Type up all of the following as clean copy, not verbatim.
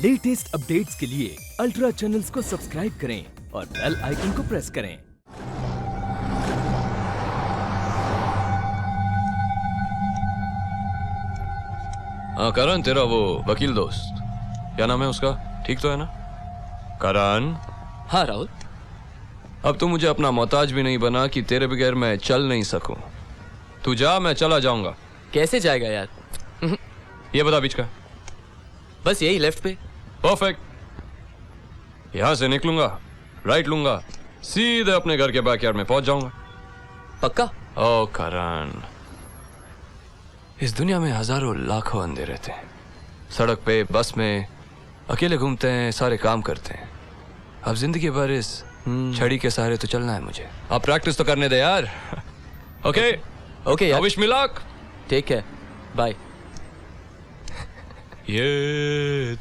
Latest updates के लिए ultra channels को सब्सक्राइब करें और बेल आइकन को प्रेस करें। हाँ करण, तेरा वो वकील दोस्त, क्या नाम है उसका? ठीक तो है ना? करण। हाँ राहुल। अब तो मुझे अपना मोहताज भी नहीं बना कि तेरे बगैर मैं चल नहीं सकूं। तू जा, मैं चला जाऊंगा। कैसे जाएगा यार? ये बता बीच का। बस यही लेफ्ट पे। परफेक्ट। यहां से निकलूंगा, राइट लूंगा, सीधे अपने घर के बैकयार्ड में पहुंच जाऊंगा। पक्का? ओ करण, इस दुनिया में हजारों लाखों अंधे रहते हैं। सड़क पे, बस में अकेले घूमते हैं, सारे काम करते हैं। अब जिंदगी भर इस छड़ी के सहारे तो चलना है मुझे। अब प्रैक्टिस तो करने दे यार। ओके ओके यार। Wish me luck. ठीक है, बाय। ये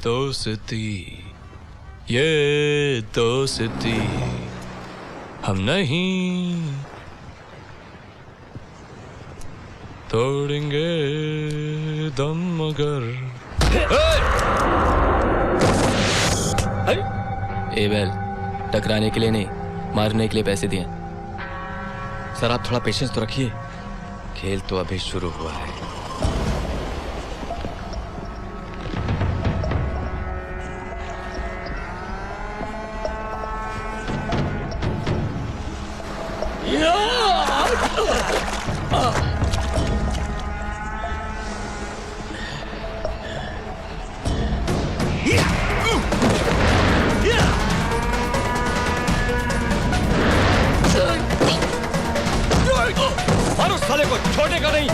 दोस्ती हम नहीं तोड़ेंगे दम मगर। ए बेल, टकराने के लिए नहीं, मारने के लिए पैसे दिए। सर आप थोड़ा पेशेंस तो रखिए, खेल तो अभी शुरू हुआ है। मारो साले को, छोड़ेगा नहीं।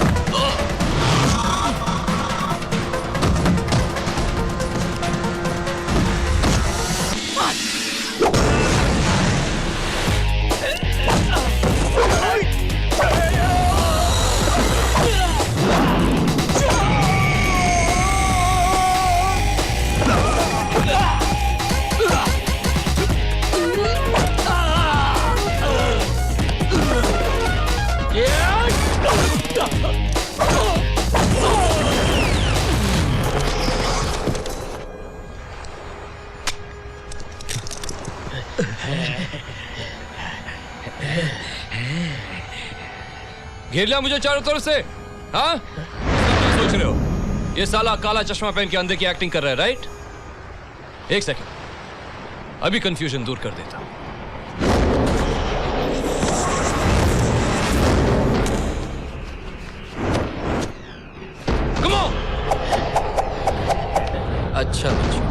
घेर लिया मुझे चारों तरफ से। हाँ, क्या सोच रहे हो? ये साला काला चश्मा पहन के अंधे की एक्टिंग कर रहा है, राइट? एक सेकंड, अभी कंफ्यूजन दूर कर देता हूं। Come on. अच्छा अच्छा।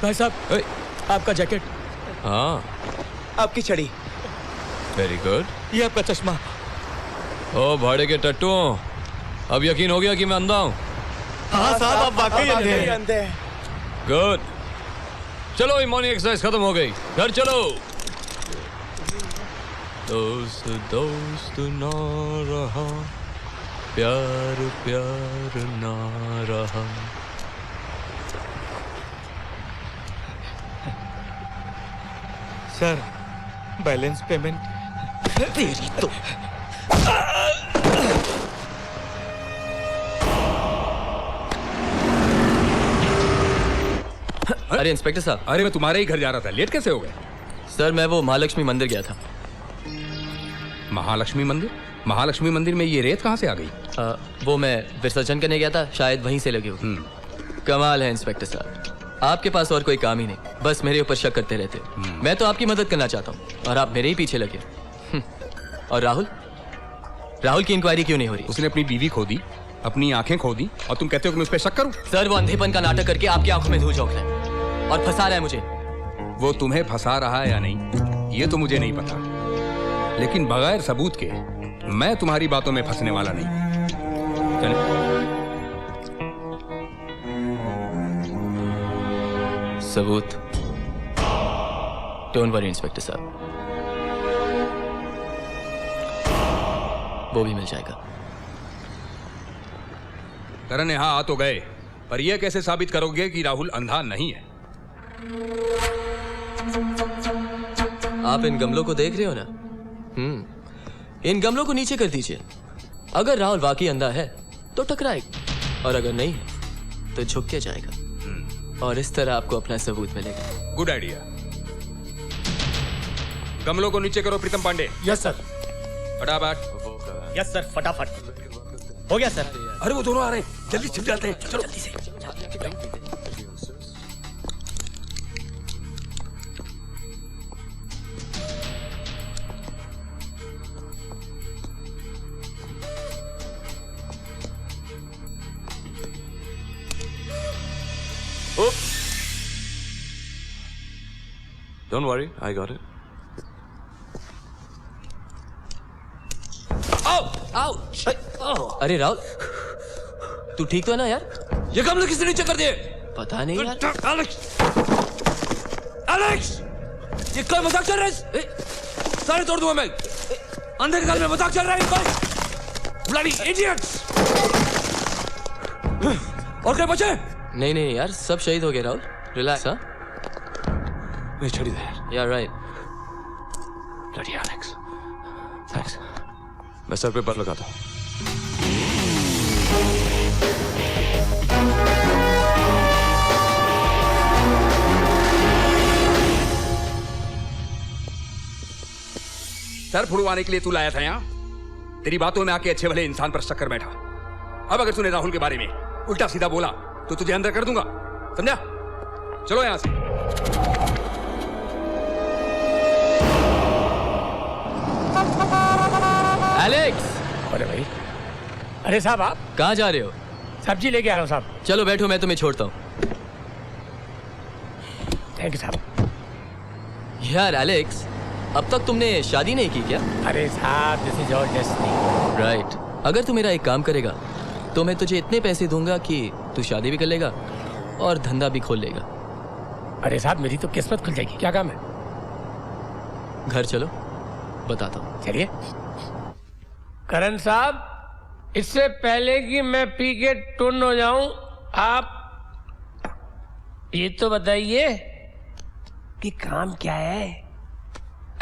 भाई साहब, आपका जैकेट, हाँ, आपकी छड़ी, वेरी गुड। ये आपका चश्मा। ओ भाड़े के टट्टू, अब यकीन हो गया कि मैं अंधा हूँ? हाँ साहब, आप वाकई अंधे हैं। अंधे हैं। गुड। चलो, ये मॉर्निंग एक्सरसाइज खत्म हो गई, घर चलो। दोस्त दोस्त ना रहा, प्यार प्यार ना रहा। Sir, balance payment. तेरी तो अरे इंस्पेक्टर साहब। अरे मैं तुम्हारे ही घर जा रहा था, लेट कैसे हो गए? सर, मैं वो महालक्ष्मी मंदिर गया था। महालक्ष्मी मंदिर? महालक्ष्मी मंदिर में ये रेत कहाँ से आ गई? वो मैं विसर्जन करने गया था, शायद वहीं से लगी हो। कमाल है इंस्पेक्टर साहब, आपके पास और कोई काम ही नहीं, बस मेरे ऊपर शक करते रहते हो। मैं तो आपकी मदद करना चाहता हूँ और आप मेरे ही पीछे लगे। और राहुल की इंक्वायरी क्यों नहीं हो रही? उसने अपनी बीवी खो दी, अपनी आंखें खो दी, और तुम कहते हो कि मैं उस पर शक करूं? सर, वो अंधेपन का नाटक करके आपकी आंखों में धूल झोंक रहा है और फंसा रहा है मुझे। वो तुम्हें फंसा रहा है या नहीं, ये तो मुझे नहीं पता, लेकिन बगैर सबूत के मैं तुम्हारी बातों में फंसने वाला नहीं। चले। सबूत? डोंट वरी इंस्पेक्टर साहब, वो भी मिल जाएगा। करण यहाँ आ तो गए, पर यह कैसे साबित करोगे कि राहुल अंधा नहीं है? आप इन गमलों को देख रहे हो ना? इन गमलों को नीचे कर दीजिए। अगर राहुल वाकई अंधा है तो टकराएगा, और अगर नहीं है तो झुक के जाएगा, और इस तरह आपको अपना सबूत मिलेगा। Good idea. गमलों को नीचे करो प्रीतम पांडे। Yes sir. फटाफट। यस सर, फटाफट हो गया सर। अरे वो दोनों आ रहे हैं, जल्दी छिप जाते हैं, चलो जल्दी से। Don't worry, I got it. अरे राहुल, तू ठीक तो है ना यार? ये गमले किसने नीचे कर दिए? पता नहीं यार। एलेक्स, ये कोई मजाक चल रहा है? सारे तोड़ दूंगा मैं। अंधे के घर में मजाक चल रहा है कोई? Bloody idiots! और कोई बचे? नहीं यार, सब शहीद हो गए राहुल। रिलैक्स। हाँ, मैं छड़ी दे यार। यार राइट। Bloody Alex. Thanks. मैं सर पे पर लगाता हूँ। सर फुड़वाने के लिए तू लाया था यहाँ? तेरी बातों में आके अच्छे भले इंसान पर शक कर बैठा। अब अगर तूने राहुल के बारे में उल्टा सीधा बोला तो तुझे अंदर कर दूंगा, समझा? चलो यहां से। एलेक्स! अरे भाई, अरे साहब आप कहाँ जा रहे हो? सब्जी लेके आ रहा हूँ साहब। चलो बैठो, मैं तुम्हें छोड़ता हूँ। थैंक यू साहब। यार एलेक्स, अब तक तुमने शादी नहीं की क्या? अरे साहब, this is all destiny. Right. अगर तू मेरा एक काम करेगा तो मैं तुझे इतने पैसे दूंगा कि तू शादी भी कर लेगा और धंधा भी खोल लेगा। अरे साहब, मेरी तो किस्मत खुल जाएगी। क्या काम है? घर चलो, बताता हूँ। चलिए। करण साहब, इससे पहले कि मैं पी के टुन हो जाऊं, आप ये तो बताइए कि काम क्या है?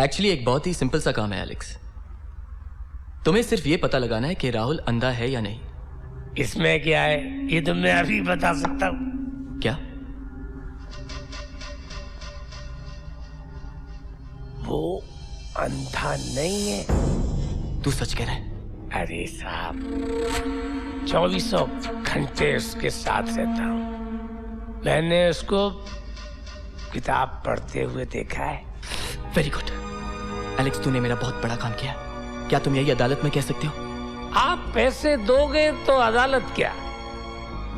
एक्चुअली एक बहुत ही सिंपल सा काम है एलेक्स। तुम्हें सिर्फ ये पता लगाना है कि राहुल अंधा है या नहीं। इसमें क्या है, ये तो मैं अभी बता सकता हूँ। क्या? वो अंधा नहीं है। तू सच कह रहा है? अरे साहब, 2400 घंटे उसके साथ रहता हूँ। मैंने उसको किताब पढ़ते हुए देखा है। वेरी गुड एलेक्स, तूने मेरा बहुत बड़ा काम किया। क्या तुम यही अदालत में कह सकते हो? आप पैसे दोगे तो अदालत क्या,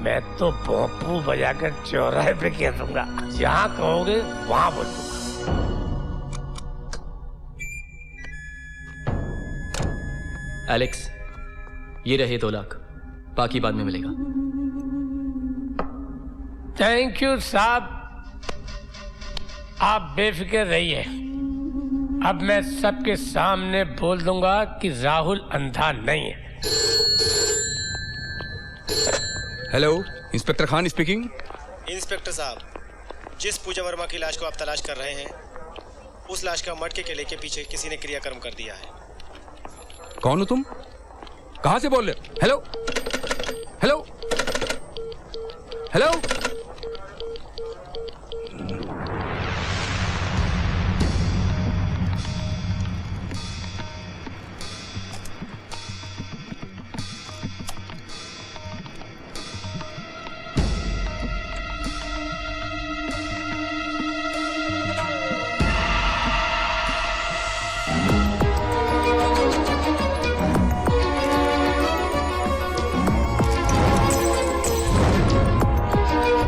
मैं तो भोंपू बजाकर चौराहे पे कह दूंगा, जहाँ कहोगे वहां बोल दूंगा। एलेक्स, ये रहे 2 लाख, बाकी बाद में मिलेगा। थैंक यू साहब, आप बेफिक्र रहिए। अब मैं सबके सामने बोल दूंगा कि राहुल अंधा नहीं है। Hello, inspector Khan speaking. Inspector साहब, जिस पूजा वर्मा की लाश को आप तलाश कर रहे हैं, उस लाश का मटके के लेके पीछे किसी ने क्रियाकर्म कर दिया है। कौन हो तुम? कहां से बोल रहे हो? Hello hello hello.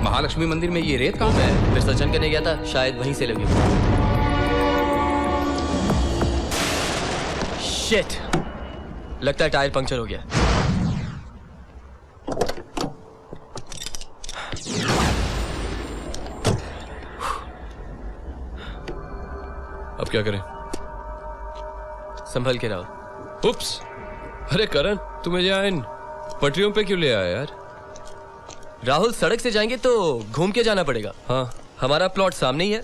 महालक्ष्मी मंदिर में ये रेत कहाँ है? मैं विसर्जन करने गया था, शायद वहीं से लगी। शिट, लगता है टायर पंक्चर हो गया। अब क्या करें? संभल के रहो। उप्स, अरे करण, तू मुझे यहाँ इन पटरियों पे क्यों ले आया यार? राहुल, सड़क से जाएंगे तो घूम के जाना पड़ेगा। हाँ, हमारा प्लॉट सामने ही है,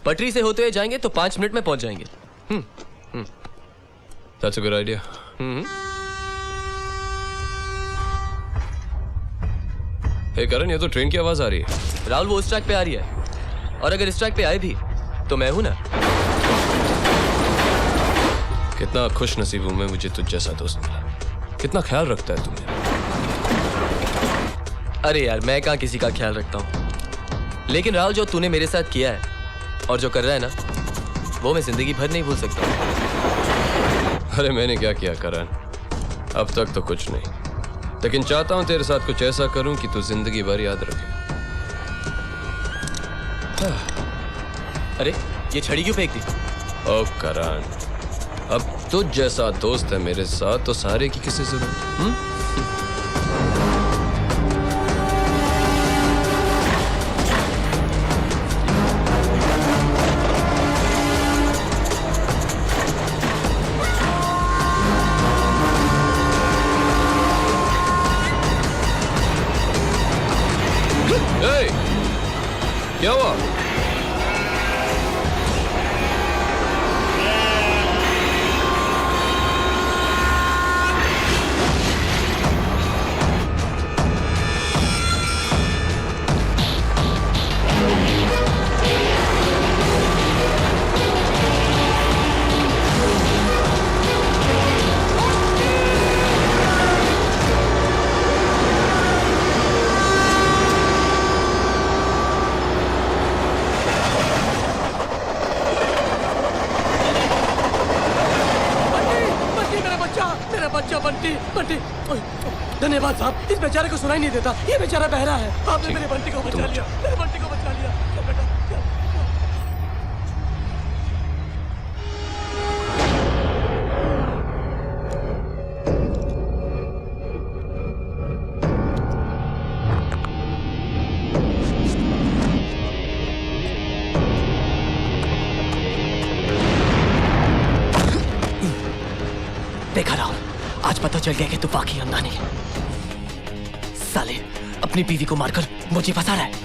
पटरी से होते हुए जाएंगे तो 5 मिनट में पहुंच जाएंगे। That's a good idea. हे करण, ये तो ट्रेन की आवाज आ रही है। राहुल, वो उस ट्रैक पे आ रही है, और अगर इस ट्रैक पे आए भी तो मैं हूं ना। कितना खुश नसीब हूं मैं, मुझे तुझ जैसा दोस्त मिला। कितना ख्याल रखता है तू मेरा। अरे यार, मैं कहाँ किसी का ख्याल रखता हूँ, लेकिन राहुल, जो तूने मेरे साथ किया है और जो कर रहा है ना, वो मैं जिंदगी भर नहीं भूल सकता। अरे मैंने क्या किया करण? अब तक तो कुछ नहीं, लेकिन चाहता हूं तेरे साथ कुछ ऐसा करूं कि तू जिंदगी भर याद रखे। अरे, ये छड़ी क्यों फेंक दी? ओ करण, अब तुझ जैसा दोस्त है मेरे साथ तो सारे की किसी जरूरत। क्या हुआ? बंटी, धन्यवाद साहब, इस बेचारे को सुनाई नहीं देता, ये बेचारा बहरा है। आपने मेरे बंटी को बचा लिया, मेरे बंटी को बचा लिया। बेटा, देखा राहुल, आज पता चल गया कि तू वाकई अंधा नहीं है। साले अपनी बीवी को मारकर मुझे फंसा रहा है।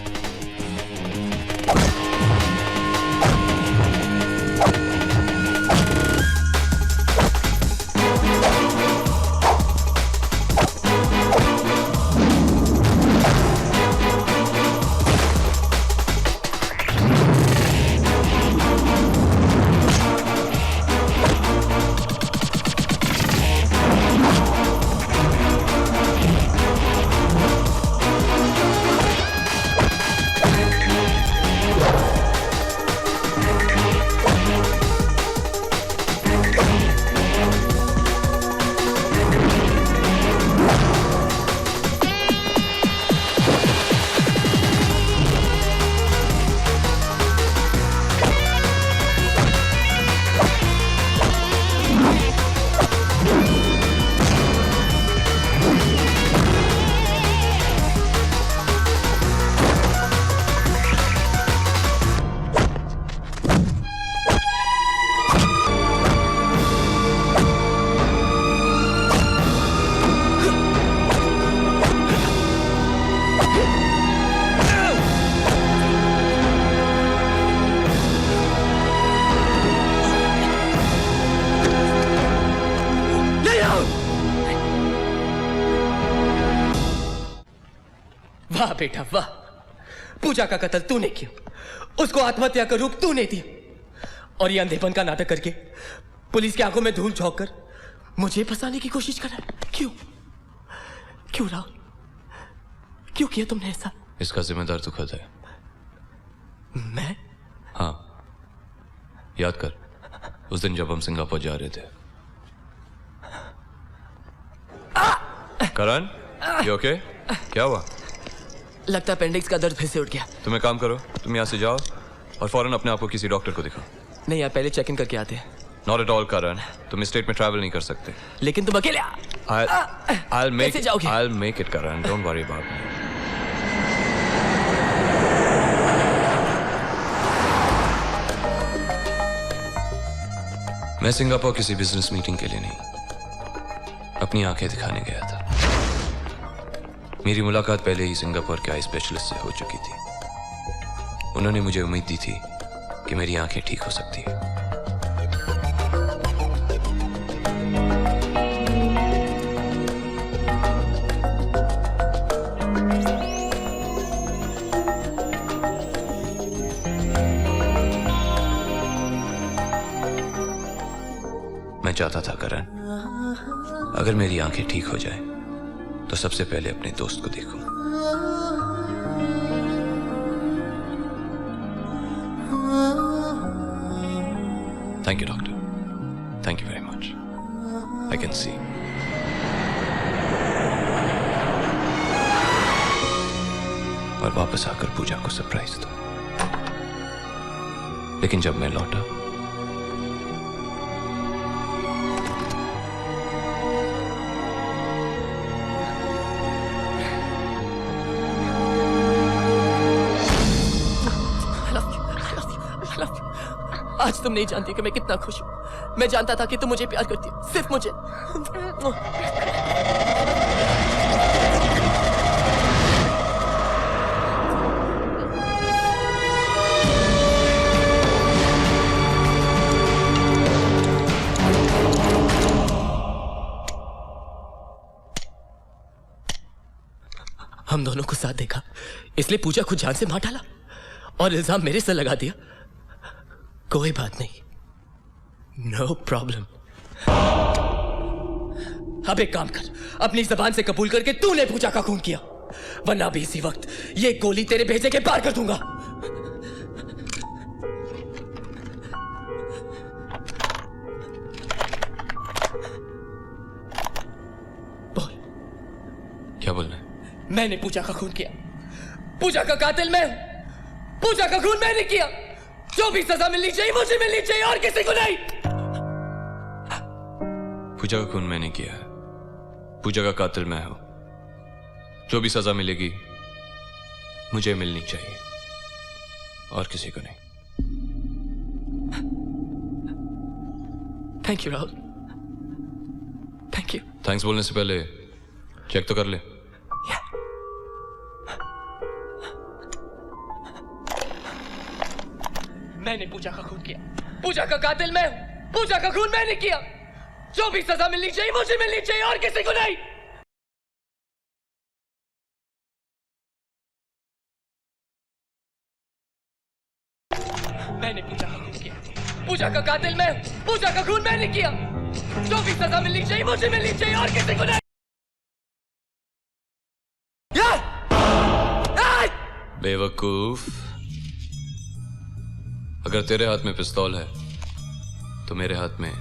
बेटा वाह, पूजा का कत्ल तूने किया, उसको आत्महत्या का रूप तूने दिया, और ये अंधेपन का नाटक करके पुलिस की आंखों में धूल झोंक कर मुझे फंसाने की कोशिश कर रहा है। क्यों क्यों राहुल, क्यों किया तुमने ऐसा? इसका जिम्मेदार तू खुद है। मैं? हाँ, याद कर उस दिन जब हम सिंगापुर जा रहे थे। करण, you okay? क्या हुआ? लगता है अपेंडिक्स का दर्द फिर से उठ गया। तुम एक काम करो, तुम यहाँ से जाओ और फौरन अपने आप को किसी डॉक्टर को दिखाओ। नहीं यार, पहले चेक इन करके आते हैं। नॉट एट ऑल करण, तुम इस स्टेट में ट्रैवल नहीं कर सकते। लेकिन तुम अकेले कैसे जाओगे? I'll make it Karan, don't worry about me. मैं सिंगापुर किसी बिजनेस मीटिंग के लिए नहीं, अपनी आंखें दिखाने गया था। मेरी मुलाकात पहले ही सिंगापुर के आई स्पेशलिस्ट से हो चुकी थी। उन्होंने मुझे उम्मीद दी थी कि मेरी आंखें ठीक हो सकती है। मैं चाहता था करण, अगर मेरी आंखें ठीक हो जाएं, तो सबसे पहले अपने दोस्त को देखूं। Thank you doctor, thank you very much. I can see. और वापस आकर पूजा को सरप्राइज दो। लेकिन जब मैं लौटा, आज तुम नहीं जानती कि मैं कितना खुश हूं। मैं जानता था कि तुम मुझे प्यार करती हो, सिर्फ मुझे। हम दोनों को साथ देखा, इसलिए पूजा को जान से मार डाला और इल्जाम मेरे से लगा दिया। कोई बात नहीं, नो प्रॉब्लम। अब एक काम कर, अपनी जबान से कबूल करके तूने पूजा का खून किया, वरना भी इसी वक्त ये गोली तेरे भेजे के पार कर दूंगा। बोल। क्या बोलना है? मैंने पूजा का खून किया, पूजा का कातिल मैं हूं, पूजा का खून मैंने किया। जो भी सजा मिलनी चाहिए मुझे मिलनी चाहिए, और किसी को नहीं। पूजा का खून मैंने किया है, पूजा का कातिल मैं हूं। जो भी सजा मिलेगी मुझे मिलनी चाहिए, और किसी को नहीं। Thank you Rahul, thank you. Thanks बोलने से पहले चेक तो कर ले। मैंने पूजा का खून किया, पूजा का कातिल मैं हूं, पूजा का खून मैंने किया। जो भी सजा मिलनी चाहिए मुझे मिलनी चाहिए, और किसी को नहीं। मैंने पूजा का खून किया, पूजा का कातिल मैं हूं, पूजा का खून मैंने किया। जो भी सजा मिलनी चाहिए मुझे मिलनी चाहिए, और किसी को नहीं। बेवकूफ, अगर तेरे हाथ में पिस्तौल है तो मेरे हाथ में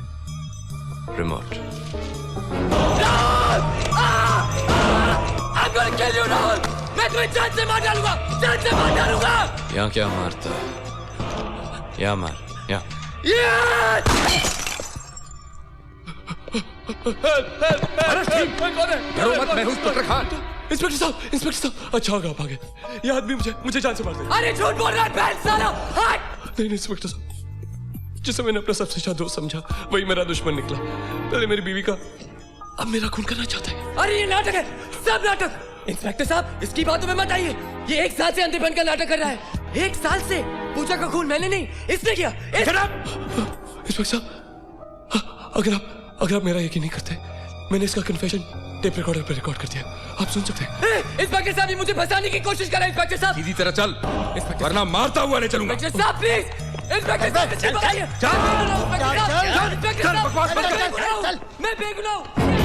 रिमोट। राहुल, मैं तुम्हें जान से मार डालूंगा, जान से मार डालूंगा। यहाँ क्या मारता है? यहाँ मार, यहाँ। डरो मत, मैं हूं इंस्पेक्टर खान। इंस्पेक्टर साहब, अच्छा होगा आप आ गए। ये आदमी मुझे जान से मार देगा। अरे झूठ बोल रहा है बहन साला। नहीं इंस्पेक्टर साहब, जिसे मैंने अपना सबसे अच्छा दोस्त समझा वही मेरा दुश्मन निकला। पहले मेरी बीवी का, अब मेरा खून करना चाहता है। अरे ये नाटक है, सब नाटक। इंस्पेक्टर साहब, इसकी बातों में मत आइए। ये 1 साल से अंधेपन का नाटक कर रहा है। 1 साल से। पूजा का खून मैंने नहीं, इसने किया। इंस्पेक्टर साहब, अगर आप मेरा यकीन नहीं करते, मैंने इसका कन्फेशन टेप रिकॉर्डर पे रिकॉर्ड कर दिया, आप सुन सकते हैं। इंस्पेक्टर साहब, ये मुझे फंसाने की कोशिश कर रहे हैं। इंस्पेक्टर साहब, सीधी तरह चल, वरना मारता हुआ ले चलूंगा। इंस्पेक्टर साहब प्लीज, इंस्पेक्टर साहब, चल, मैं बेगुनाह हूं। मैं बेगुनाह हूं।